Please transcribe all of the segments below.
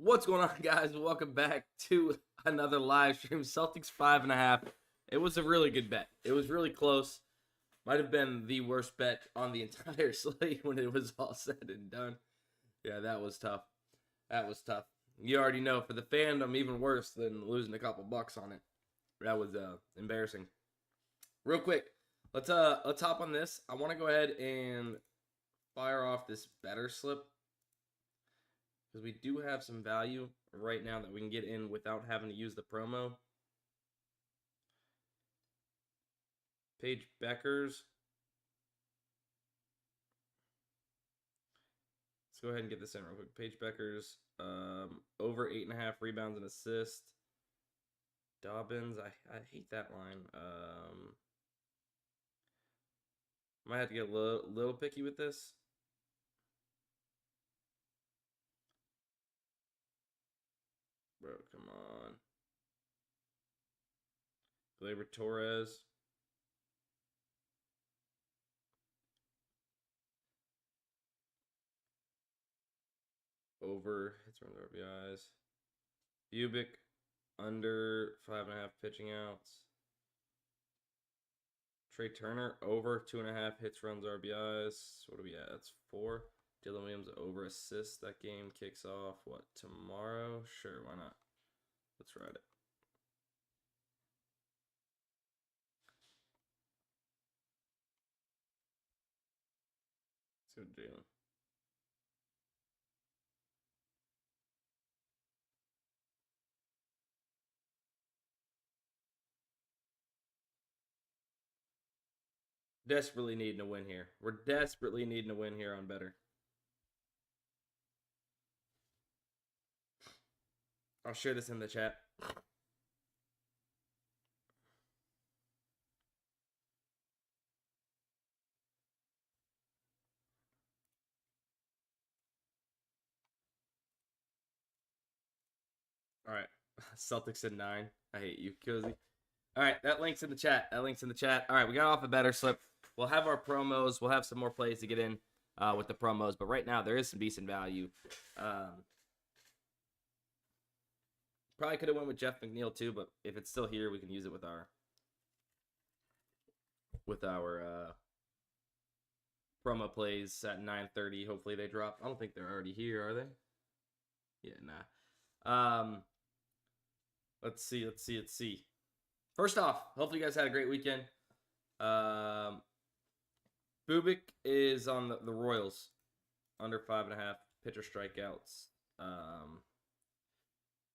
What's going on, guys? Welcome back to another live stream. Celtics 5.5. It was a really good bet. It was really close. Might have been the worst bet on the entire slate when it was all said and done. Yeah, that was tough. That was tough. You already know, for the fandom, even worse than losing a couple bucks on it. That was embarrassing. Real quick, let's hop on this. I want to go ahead and fire off this better slip, because we do have some value right now that we can get in without having to use the promo. Paige Beckers. Let's go ahead and get this in real quick. Paige Beckers, over 8.5 rebounds and assists. Dobbins, I hate that line. Might have to get a little picky with this. Bro, come on. Gleyber Torres. Over, hits around the RBIs. Bubic, under 5.5 pitching outs. Trey Turner, over 2.5 hits, runs, RBIs. What are we at? That's 4. Dylan Williams, over assists. That game kicks off, what, tomorrow? Sure, why not? Let's ride it. Let's go Jalen. Desperately needing a win here. We're desperately needing a win here on better. I'll share this in the chat. All right. Celtics at 9. I hate you, Cozy. All right, that link's in the chat. All right, we got off a better slip. We'll have our promos. We'll have some more plays to get in with the promos. But right now, there is some decent value. Probably could have went with Jeff McNeil too, but if it's still here, we can use it with our promo plays at 9:30. Hopefully they drop. I don't think they're already here, are they? Yeah, nah. Let's see. First off, hopefully you guys had a great weekend. Bubic is on the Royals, under 5.5 pitcher strikeouts.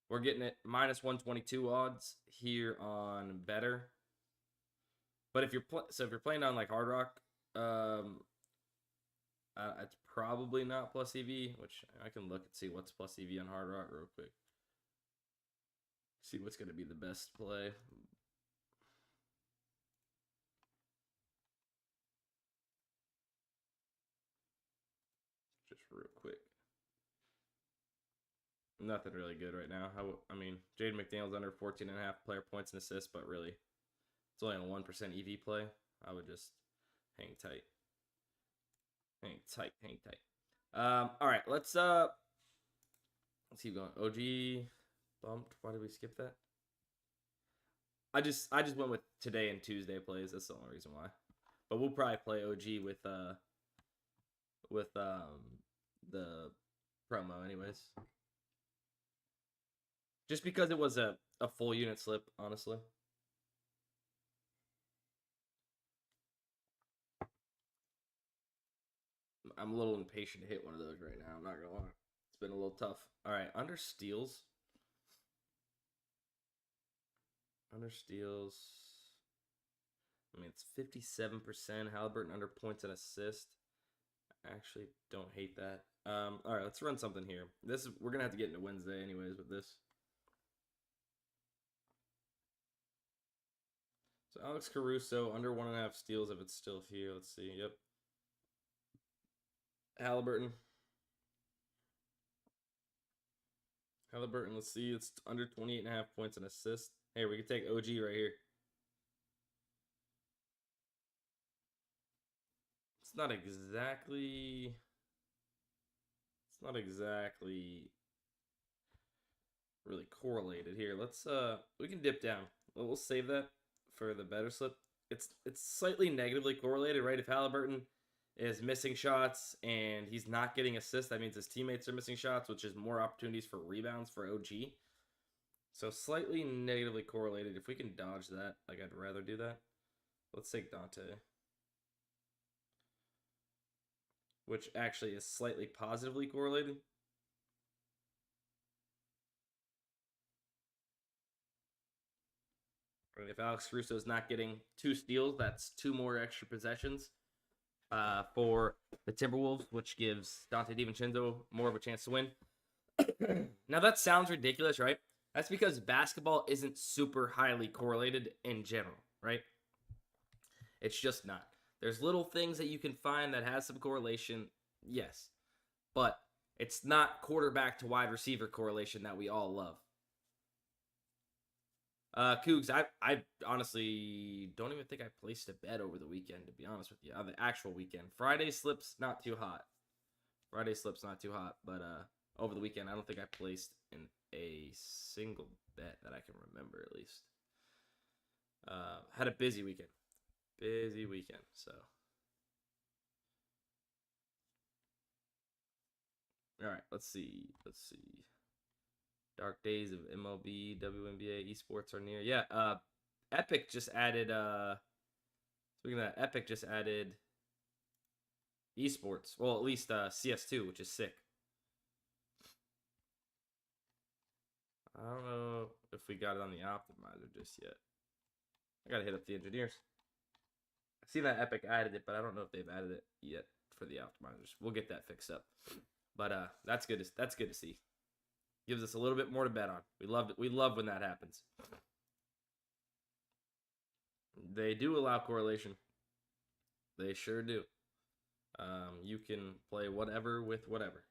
We're getting it minus 122 odds here on better. But if you're playing on like Hard Rock, it's probably not plus EV, which I can look and see what's plus EV on Hard Rock real quick. See what's going to be the best play. Just real quick. Nothing really good right now. I mean, Jaden McDaniel's under 14.5 player points and assists, but really, it's only a 1% EV play. I would just hang tight. All right, let's keep going. OG bumped. Why did we skip that? I just went with today and Tuesday plays. That's the only reason why. But we'll probably play OG with the promo anyways. Just because it was a full unit slip, honestly. I'm a little impatient to hit one of those right now. I'm not going to lie. It's been a little tough. All right, under steals. I mean, it's 57%. Halliburton under points and assist. I actually don't hate that. All right, let's run something here. We're going to have to get into Wednesday anyways with this. So Alex Caruso, under 1.5 steals if it's still here. Let's see. Yep. Halliburton, let's see. It's under 28.5 points and assists. Hey, we can take OG right here. It's not exactly really correlated here. Let's we can dip down. We'll save that for the better slip. It's slightly negatively correlated, right? If Halliburton is missing shots and he's not getting assists, that means his teammates are missing shots, which is more opportunities for rebounds for OG. So slightly negatively correlated. If we can dodge that, like I'd rather do that. Let's take Dante, which actually is slightly positively correlated. If Alex Caruso is not getting 2 steals, that's 2 more extra possessions for the Timberwolves, which gives Dante DiVincenzo more of a chance to win. Now that sounds ridiculous, right? That's because basketball isn't super highly correlated in general, right? It's just not. There's little things that you can find that has some correlation, yes. But it's not quarterback to wide receiver correlation that we all love. Cougs, I honestly don't even think I placed a bet over the weekend, to be honest with you. On the actual weekend. Friday slips not too hot. But over the weekend, I don't think I placed in a single bet that I can remember, at least. Had a busy weekend. So. All right, let's see. Dark days of MLB, WNBA, esports are near. Yeah, Epic just added speaking of that, Epic just added esports. Well, at least CS2, which is sick. I don't know if we got it on the optimizer just yet. I gotta hit up the engineers. I see that Epic added it, but I don't know if they've added it yet for the optimizers. We'll get that fixed up. But that's good to see. Gives us a little bit more to bet on. We love when that happens. They do allow correlation. They sure do. You can play whatever with whatever.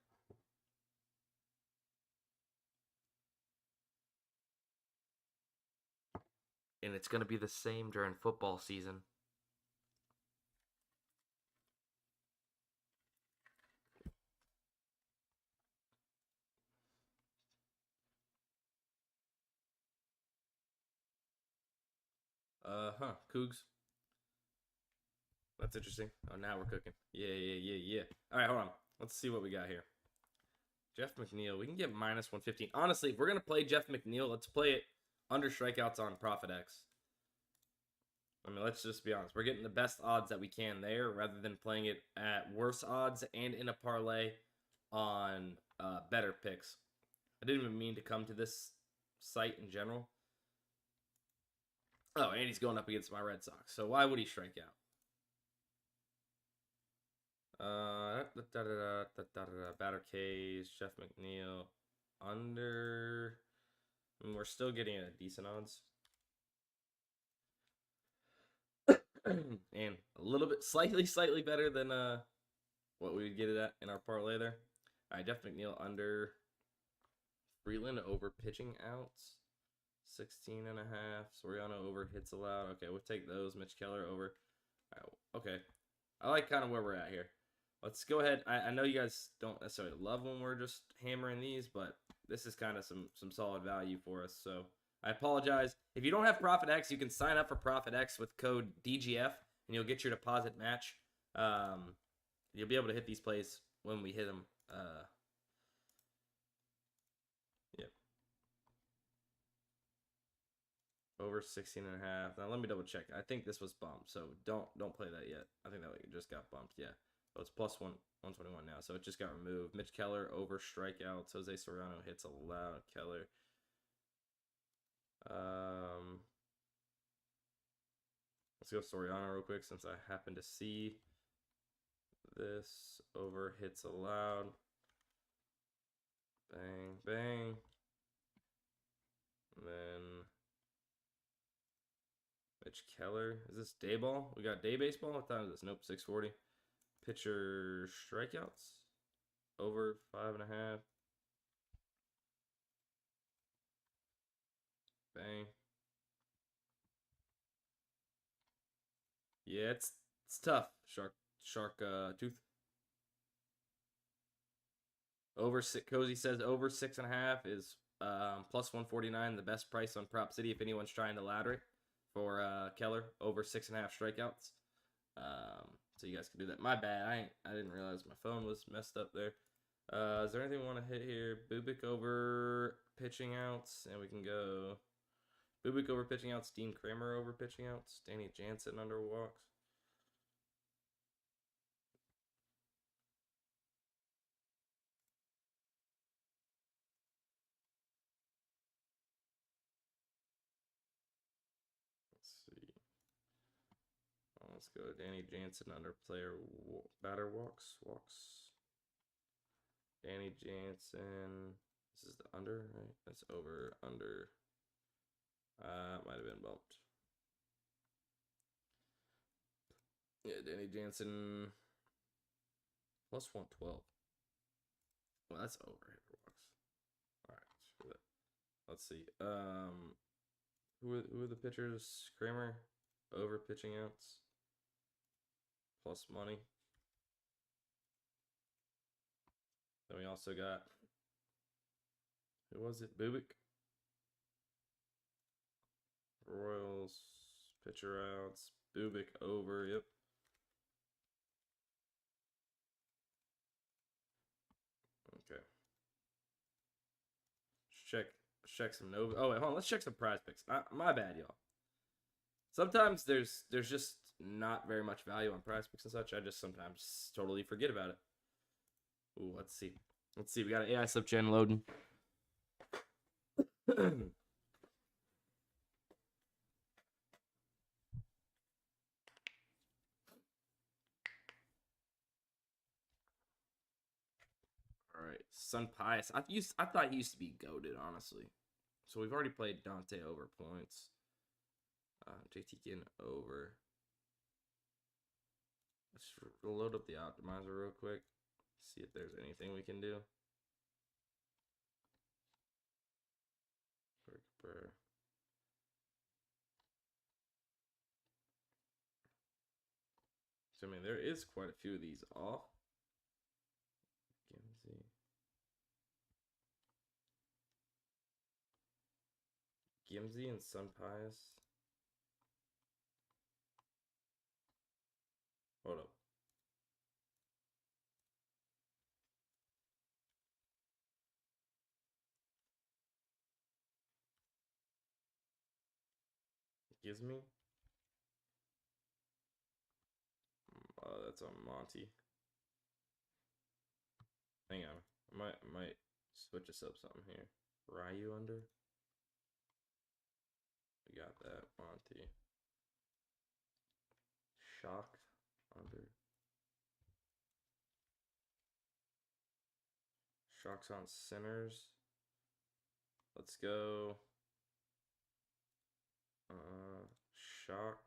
And it's going to be the same during football season. Cougs. That's interesting. Oh, now we're cooking. Yeah. All right, hold on. Let's see what we got here. Jeff McNeil. We can get minus 115. Honestly, if we're going to play Jeff McNeil, let's play it under strikeouts on Profit X. I mean, let's just be honest. We're getting the best odds that we can there rather than playing it at worse odds and in a parlay on better picks. I didn't even mean to come to this site in general. Oh, and he's going up against my Red Sox. So why would he strike out? Batter K's, Jeff McNeil, under. I mean, we're still getting a decent odds. And a little bit, slightly better than what we would get it at in our parlay there. All right, Jeff McNeil under. Freeland over pitching outs. 16.5. Soriano over hits allowed. Okay, we'll take those. Mitch Keller over. Okay. I like kind of where we're at here. Let's go ahead. I know you guys don't necessarily love when we're just hammering these, but this is kind of some solid value for us. So I apologize. If you don't have Profit X, you can sign up for Profit X with code DGF, and you'll get your deposit match. You'll be able to hit these plays when we hit them. Yep. Over 16.5. Now let me double check. I think this was bumped, so don't play that yet. I think that it just got bumped. Yeah. So it's plus 121 now. So it just got removed. Mitch Keller over strikeouts. Jose Soriano hits allowed. Keller. Let's go Soriano real quick since I happen to see this. Over hits allowed. Bang, bang. And then Mitch Keller. Is this day ball? We got day baseball? What time is this? Nope, 6:40. Pitcher strikeouts. Over 5.5. Bang. Yeah, it's tough. Shark tooth. Over six. Cozy says over 6.5 is Plus 149, the best price on Prop City if anyone's trying to ladder it for Keller over 6.5 strikeouts. So you guys can do that. My bad. I didn't realize my phone was messed up there. Is there anything we want to hit here? Bubic over pitching outs, and we can go Bubic over pitching outs, Dean Kramer over pitching outs, Danny Jansen under walks. Let's go Danny Jansen under batter walks. Danny Jansen. This is the under, right? That's over, under. Might have been bumped. Yeah, Danny Jansen plus 112. Well, that's over hitter walks. All right, screw that. Let's see. Who are the pitchers? Kramer over pitching outs. Plus money. Then we also got, who was it? Bubic. Royals pitcher outs. Bubic over. Yep. Okay. Check some Nova. Oh wait, hold on. Let's check some PrizePicks. My bad, y'all. Sometimes there's just not very much value on PrizePicks and such. I just sometimes totally forget about it. Ooh, let's see. We got an AI sub gen loading. All right, Sun Pius. I thought he used to be goated, honestly. So we've already played Dante over points. JT Ginn over. Let's load up the optimizer real quick. See if there's anything we can do. So I mean, there is quite a few of these off. Gimsey and Sun Pius. Hold up. Gives me. Oh, that's on Monty. Hang on. I might switch us up something here. Ryu under. We got that. Monty. Shock under. Shock's on Sinners. Let's go. Shock.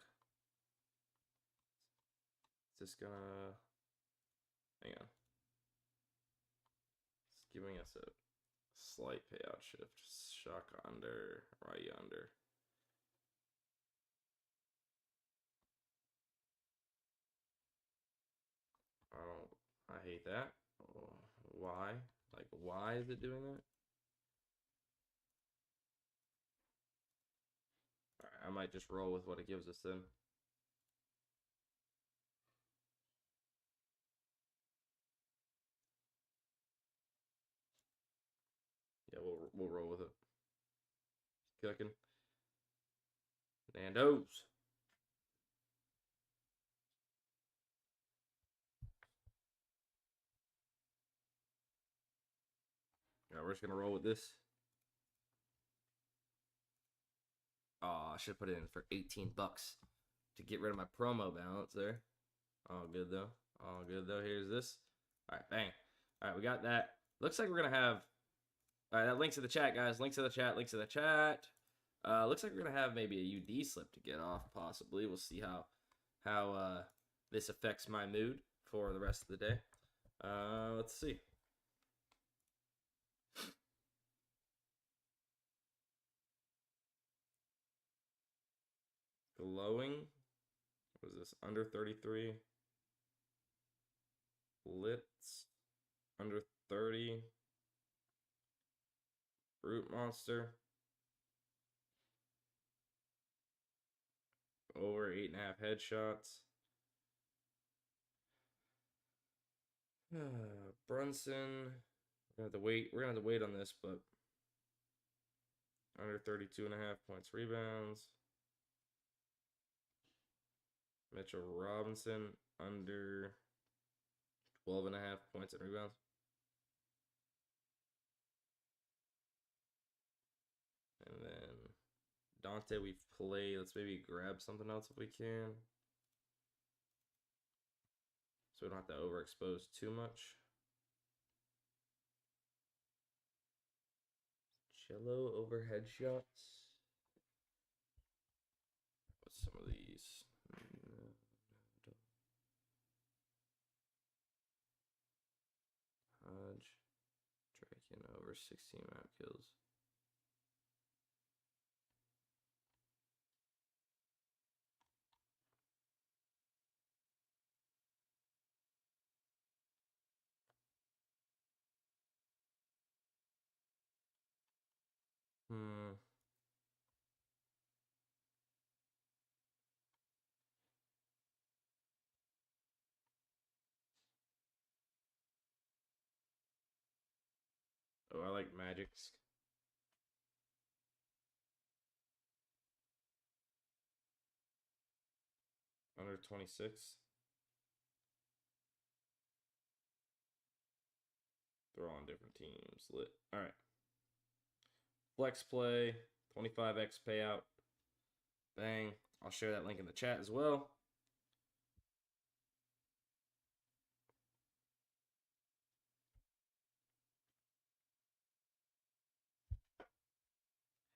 Is this gonna... Hang on. It's giving us a slight payout shift. Shock under. Ryu under. I hate that. Why? Like, why is it doing that? Alright, I might just roll with what it gives us then. Yeah, we'll roll with it. Cooking. Nando's. Alright, we're just gonna roll with this. Oh, I should put it in for 18 bucks to get rid of my promo balance there. All good though. All good though. Here's this. All right, bang. All right, we got that. Looks like we're gonna have. All right, that links to the chat, guys. Links to the chat. Links to the chat. Looks like we're gonna have maybe a UD slip to get off. Possibly. We'll see how this affects my mood for the rest of the day. Let's see. Glowing. What is this? Under 33. Blitz. Under 30. Brute Monster. Over 8.5 headshots. Brunson. We're gonna have to wait on this, but under 32.5 points, rebounds. Mitchell Robinson under 12.5 points and rebounds. And then Dante, we've played. Let's maybe grab something else if we can, so we don't have to overexpose too much. Cello over headshots. What's some of these? Hodge. Draken over 16 map kills. Oh, I like Magic's. Under 26. They're all on different teams. Lit. All right. Flex play, 25x payout. Bang. I'll share that link in the chat as well.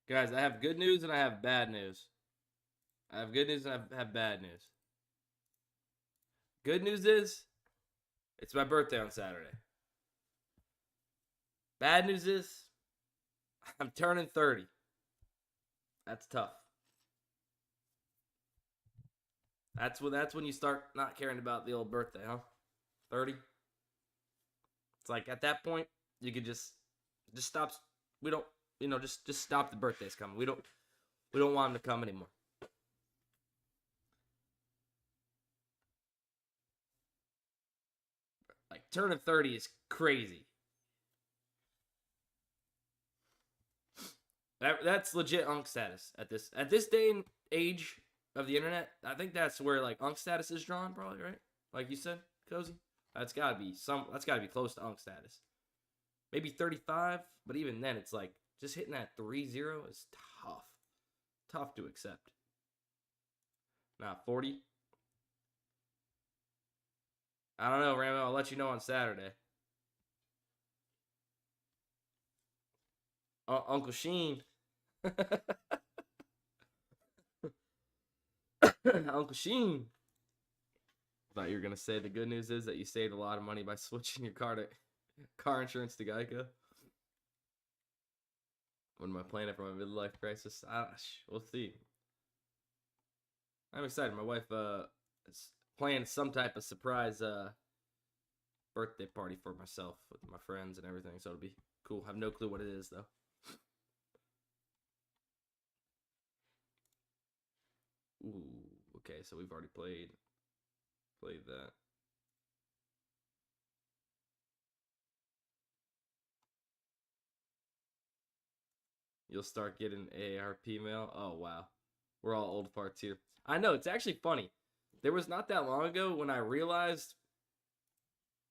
Guys, I have good news and I have bad news. I have good news and I have bad news. Good news is, it's my birthday on Saturday. Bad news is, I'm turning 30. That's tough. That's when you start not caring about the old birthday, huh? 30. It's like at that point, you could just stop. We don't, just stop the birthdays coming. We don't want them to come anymore. Like turning 30 is crazy. That's legit unk status at this day and age of the internet. I think that's where like unk status is drawn, probably, right? Like you said, Cozy. That's gotta be close to unk status. Maybe 35, but even then, it's like just hitting that 3-0 is tough. Tough to accept. Nah, 40. I don't know, Rambo. I'll let you know on Saturday. Uncle Sheen. Uncle Sheen. Thought you were gonna say the good news is that you saved a lot of money by switching your car insurance to Geico. When am I planning for my midlife crisis? We'll see. I'm excited. My wife is planning some type of surprise birthday party for myself with my friends and everything, so it'll be cool. I have no clue what it is though. Ooh, okay, so we've already played that. You'll start getting AARP mail. Oh wow, we're all old farts here. I know, it's actually funny. There was not that long ago when I realized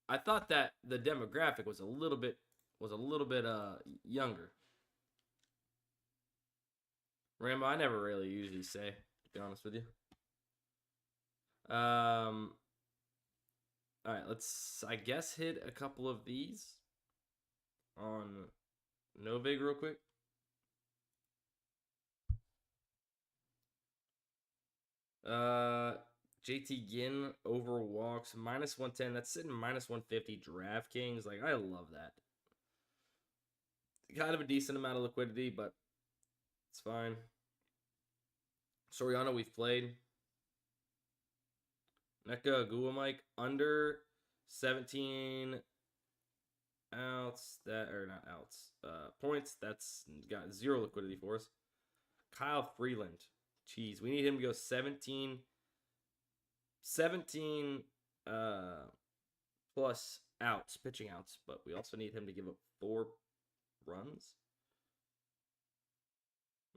I thought that the demographic was a little bit younger. Rambo, I never really usually say, to be honest with you. All right, let's, I guess, hit a couple of these on Novig real quick. JT Ginn over walks -110. That's sitting -150 DraftKings. Like, I love that. Kind of a decent amount of liquidity, but it's fine. Soriano, we've played. NECA Google Mike under 17 outs. That or not outs. Points. That's got 0 liquidity for us. Kyle Freeland. Jeez, we need him to go 17 plus outs, pitching outs, but we also need him to give up 4 runs.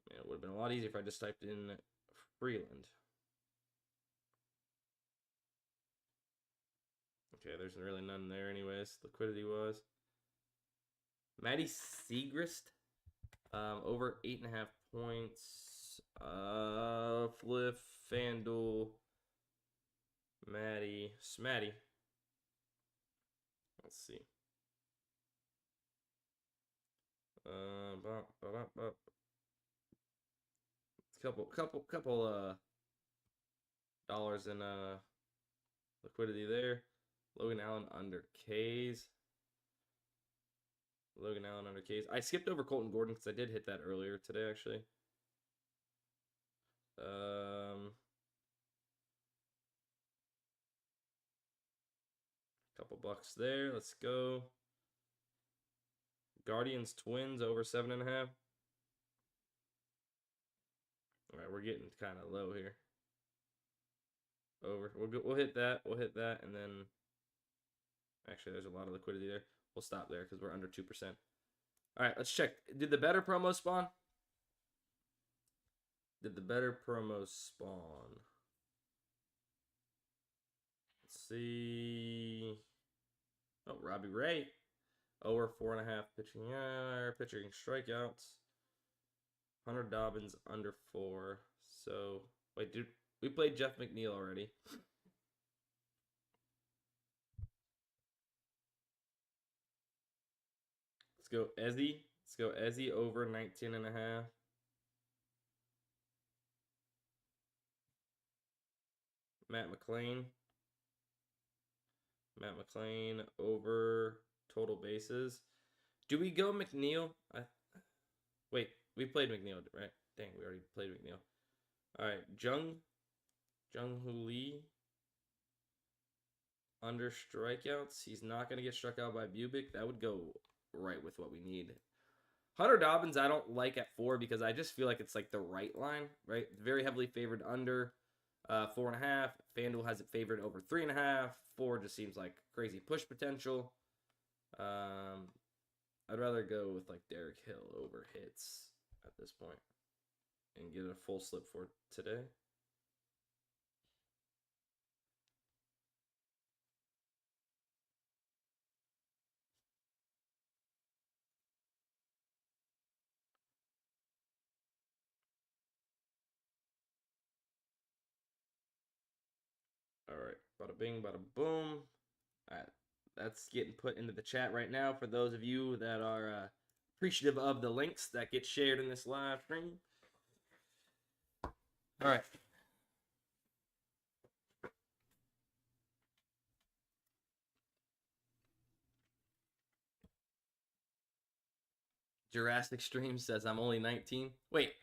Man, it would have been a lot easier if I just typed in Freeland. Okay, there's really none there anyways, liquidity was. Matty Segrist, over 8.5 points. Fliff, FanDuel, Matty, Smatty. Let's see. Couple dollars in liquidity there. Logan Allen under K's. I skipped over Colton Gordon because I did hit that earlier today, actually. Couple bucks there. Let's go. Guardians Twins over 7.5. All right, we're getting kind of low here. Over. We'll hit that. And then actually, there's a lot of liquidity there. We'll stop there because we're under 2%. All right, let's check. Did the better promo spawn? Let's see. Oh, Robbie Ray. Over 4.5 pitching strikeouts. Hunter Dobbins under 4. So, wait, dude, we played Jeff McNeil already. Let's go Ezzy. Over 19.5. Matt McClain over total bases. Do we go McNeil? Wait, we played McNeil, right? Dang, we already played McNeil. All right, Jung-Hoo Lee under strikeouts. He's not going to get struck out by Bubic. That would go right with what we need. Hunter Dobbins, I don't like at 4 because I just feel like it's like the right line, right? Very heavily favored under 4.5. FanDuel has it favored over 3.5. 4 just seems like crazy push potential. I'd rather go with like Derek Hill over hits at this point and get a full slip for today. All right, bada bing, bada boom. All right, that's getting put into the chat right now for those of you that are appreciative of the links that get shared in this live stream. All right. Jurassic Stream says I'm only 19. Wait,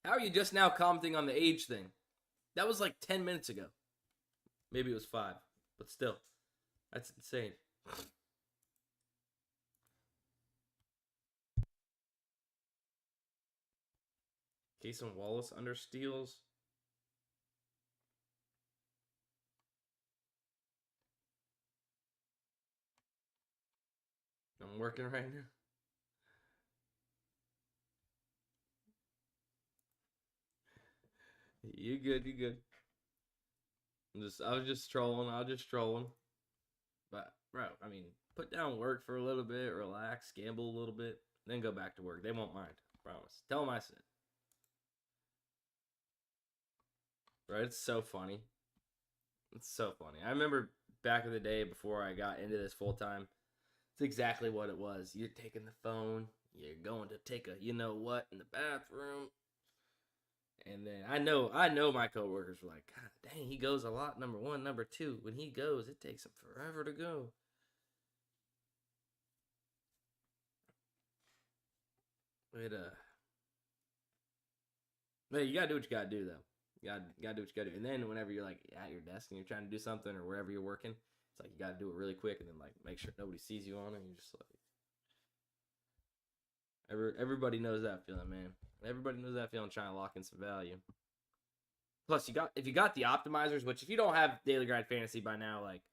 how are you just now commenting on the age thing? That was like 10 minutes ago. Maybe it was 5, but still, that's insane. Jason Wallace under steals. I'm working right now. You good. I was just trolling. But bro, I mean, put down work for a little bit, relax, gamble a little bit, then go back to work. They won't mind. Promise. Tell them I said. Bro, it's so funny. I remember back in the day before I got into this full time, it's exactly what it was. You're taking the phone, you're going to take a you know what in the bathroom. And then I know my coworkers were like, God dang, he goes a lot, number 1. Number 2, when he goes, it takes him forever to go. But you gotta do what you gotta do though. You gotta do what you gotta do. And then whenever you're like at your desk and you're trying to do something or wherever you're working, It's like you got to do it really quick and then like make sure nobody sees you on it. You're just like, everybody knows that feeling, man. Everybody knows that feeling trying to lock in some value. Plus, if you got the optimizers, which if you don't have Daily Grind Fantasy by now, like,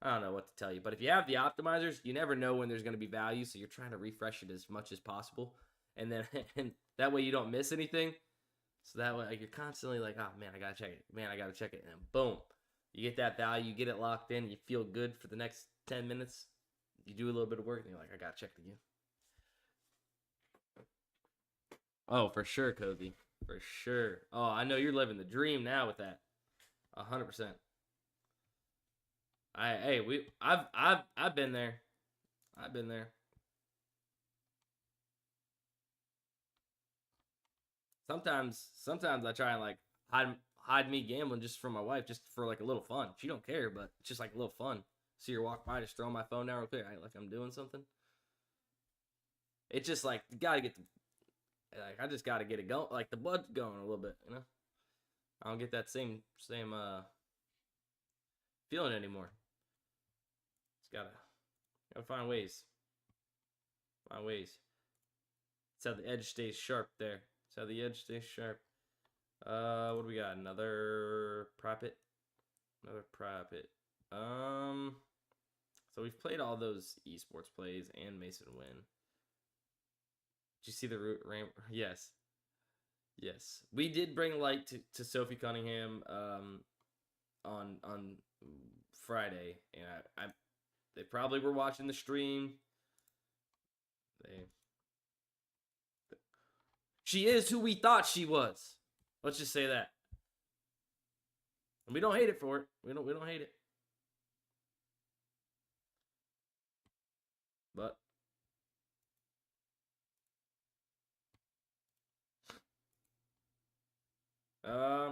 I don't know what to tell you. But if you have the optimizers, you never know when there's going to be value, so you're trying to refresh it as much as possible. And then and that way you don't miss anything. So that way like, you're constantly like, oh, man, I got to check it. Man, I got to check it. And then boom, you get that value, you get it locked in, you feel good for the next 10 minutes. You do a little bit of work, and you're like, I got to check it again. Oh, for sure, Kobe. For sure. Oh, I know you're living the dream now with that. 100%. I've been there. I've been there. Sometimes I try and like hide me gambling just from my wife, just for like a little fun. She don't care, but it's just like a little fun. See her walk by, just throw my phone down real quick, like I'm doing something. It's just like you gotta get I just gotta get it going, like the blood's going a little bit, you know. I don't get that same feeling anymore. Just gotta find ways. Find ways. It's how the edge stays sharp there. It's how the edge stays sharp. What do we got? Another profit. Another profit. So we've played all those esports plays and Mason win. Did you see the root ramp? Yes. Yes. We did bring light to Sophie Cunningham on Friday, and they probably were watching the stream. She is who we thought she was. Let's just say that. And we don't hate it for it. We don't hate it. But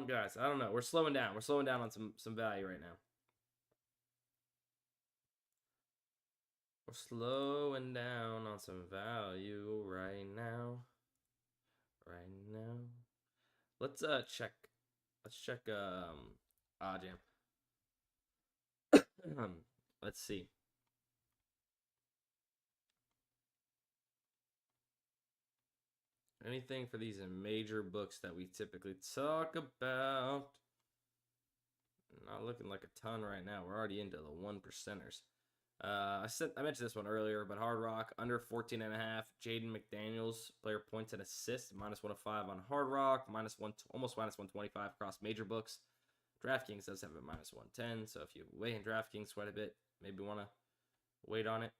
guys, I don't know. We're slowing down. We're slowing down on some value right now. We're slowing down on some value right now. Right now. Let's check. Let's check jam. Let's see. Anything for these major books that we typically talk about? Not looking like a ton right now. We're already into the 1%ers. I mentioned this one earlier, but Hard Rock under 14.5. Jaden McDaniels, player points and assists, -105 on Hard Rock, almost -125 across major books. DraftKings does have a -110, so if you weigh in DraftKings quite a bit, maybe want to wait on it.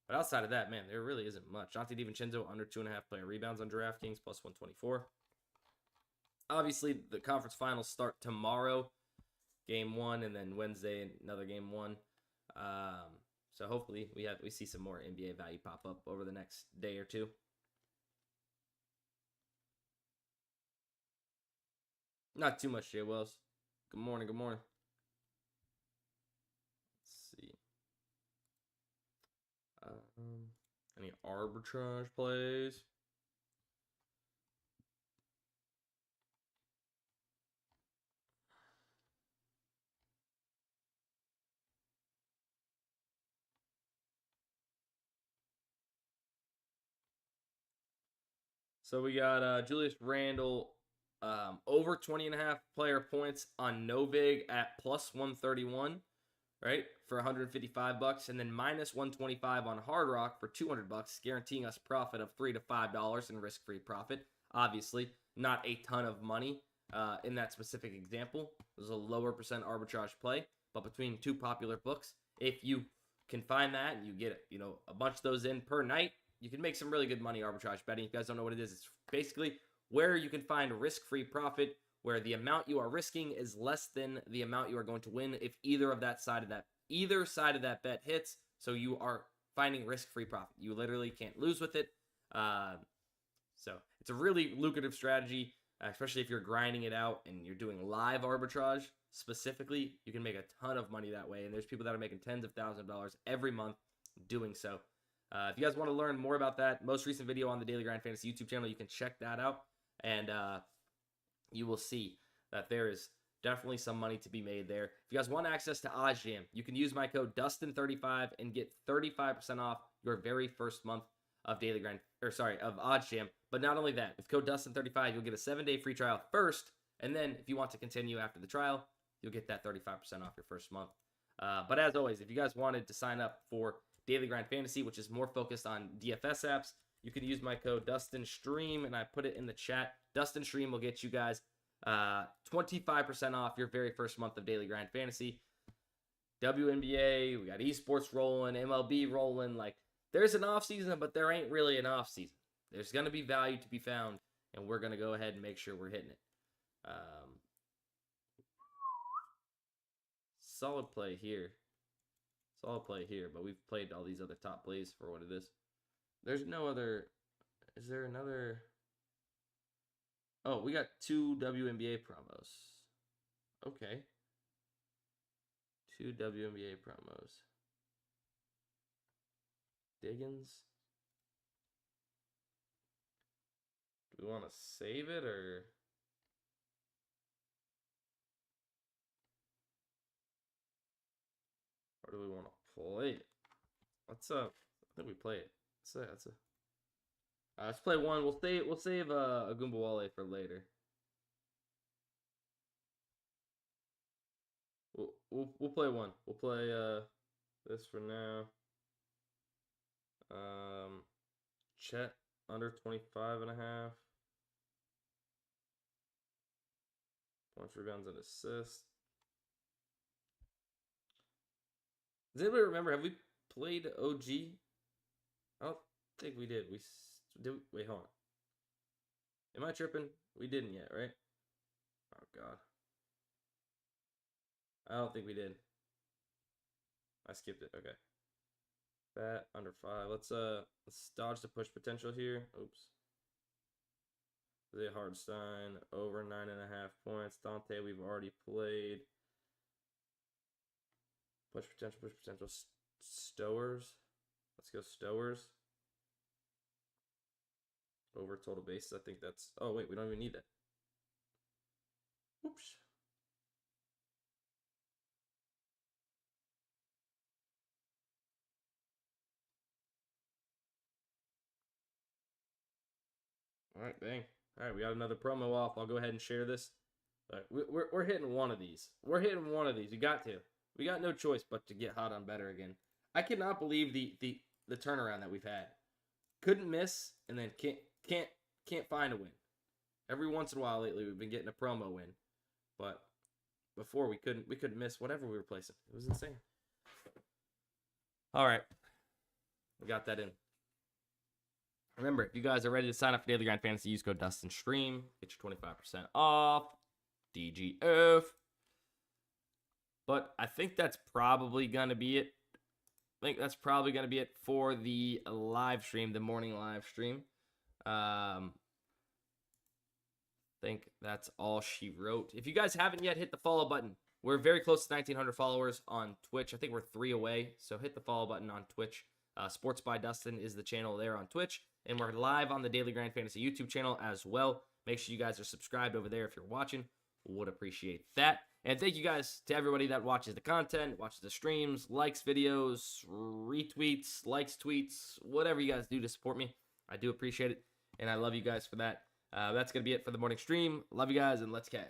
But outside of that, man, there really isn't much. Dante DiVincenzo under 2.5 player rebounds on DraftKings, +124. Obviously, the conference finals start tomorrow, game 1, and then Wednesday another game 1. So hopefully we see some more NBA value pop up over the next day or two. Not too much, Jay Wells. Good morning. Good morning. Let's see. Any arbitrage plays? So we got Julius Randle over 20.5 player points on Novig at +131, right, for $155, and then -125 on Hard Rock for $200, guaranteeing us profit of $3 to $5 in risk-free profit. Obviously, not a ton of money in that specific example. It was a lower percent arbitrage play, but between two popular books, if you can find that and you get a bunch of those in per night, you can make some really good money arbitrage betting. If you guys don't know what it is, it's basically where you can find risk-free profit, where the amount you are risking is less than the amount you are going to win if either side of that bet hits. So you are finding risk-free profit. You literally can't lose with it. So it's a really lucrative strategy, especially if you're grinding it out and you're doing live arbitrage specifically. You can make a ton of money that way, and there's people that are making tens of thousands of dollars every month doing so. If you guys want to learn more about that, most recent video on the Daily Grind Fantasy YouTube channel, you can check that out, and you will see that there is Definitely some money to be made there. If you guys want access to OddsJam, you can use my code DUSTIN35 and get 35% off your very first month of Daily Grind, of OddsJam. But not only that, with code DUSTIN35, you'll get a 7-day free trial first, and then if you want to continue after the trial, you'll get that 35% off your first month. But as always, if you guys wanted to sign up for Daily Grind Fantasy, which is more focused on DFS apps, you can use my code DustinStream, and I put it in the chat. DustinStream will get you guys 25% off your very first month of Daily Grind Fantasy. WNBA, we got esports rolling, MLB rolling. Like, there's an off season, but there ain't really an off season. There's going to be value to be found, and we're going to go ahead and make sure we're hitting it. Solid play here. Solid play here, but we've played all these other top plays for what it is. There's no other... Is there another... Oh, we got 2 WNBA promos. Okay. 2 WNBA promos. Diggins. Do we want to save it or... Or do we want to play it? Let's I think we play it. Let's play one. We'll save a Gumbawale for later. We'll play one. We'll play this for now. Chet under 25.5 points, rebounds, and assists. Does anybody remember? Have we played OG? I don't think we did. Wait, hold on. Am I tripping? We didn't yet, right? Oh God. I don't think we did. I skipped it. Okay. That under 5. Let's dodge the push potential here. Oops. The Hardstein over 9.5 points. Dante, we've already played. Push potential. Stowers. Let's go Stowers. Over total bases. I think that's... Oh, wait. We don't even need that. Oops. All right, bang. All right, we got another promo off. I'll go ahead and share this. All right, we're hitting one of these. We're hitting one of these. We got to. We got no choice but to get hot on better again. I cannot believe the turnaround that we've had. Couldn't miss, and then can't find a win. Every once in a while lately, we've been getting a promo win, but before we couldn't miss whatever we were placing. It was insane. All right, we got that in. Remember, if you guys are ready to sign up for Daily Grind Fantasy, use code DustinStream. Get your 25% off. DGF. But I think that's probably going to be it. For the live stream, the morning live stream. I think that's all she wrote. If you guys haven't yet, hit the follow button. We're very close to 1,900 followers on Twitch. I think we're 3 away, so hit the follow button on Twitch. Sports by Dustin is the channel there on Twitch, and we're live on the Daily Grind Fantasy YouTube channel as well. Make sure you guys are subscribed over there if you're watching. Would appreciate that. And thank you guys to everybody that watches the content, watches the streams, likes videos, retweets, likes tweets, whatever you guys do to support me. I do appreciate it, and I love you guys for that. That's going to be it for the morning stream. Love you guys, and let's cash.